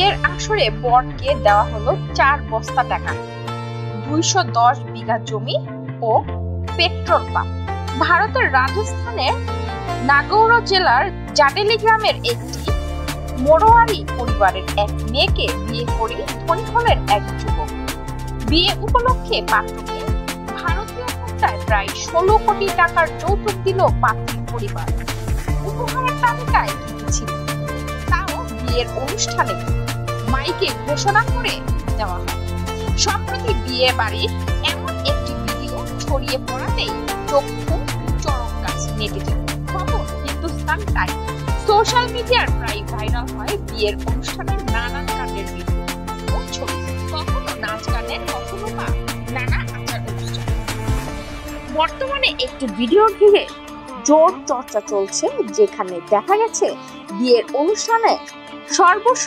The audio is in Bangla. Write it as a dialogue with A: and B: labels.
A: বিয়ের আসরে বরকে দেওয়া হলো 4 বস্তা টাকা, 210 বিঘা জমি ও পেট্রোল পাম্প। ভারতের রাজস্থানের নাগৌর জেলার জাডেলি গ্রামের একটি মোড়োয়ারি পরিবারের এক মেয়েকে বিয়ে করে ধনী হলেন এক যুবক। বিয়ে উপলক্ষে পাত্রকে ভারতীয় মুদ্রায় প্রায় 16 কোটি টাকার যৌতুক দিল পাত্রীর পরিবার। উপহারের তালিকায় কি ছিল তাও বিয়ের অনুষ্ঠানে মাইকে ঘোষণা করে দেওয়া হয়। সম্প্রতি বিয়ে বাড়ির এমন একটি ভিডিও ছড়িয়ে পড়াতেই চক্ষু চরম গাছ নেটিজেন। খবর হিন্দুস্তান টাইম। সোশ্যাল মিডিয়ার প্রায় ভাইরাল হয় বিয়ের অনুষ্ঠানের নানান কাণ্ডের ভিডিও ও ছবি, কখনো নাচ গানের, কখনো বা নানা আচার অনুষ্ঠান। বর্তমানে একটি ভিডিও ঘিরে জোর চর্চা চলছে, যেখানে দেখা গেছে বিয়ের অনুষ্ঠানে সর্বস্ব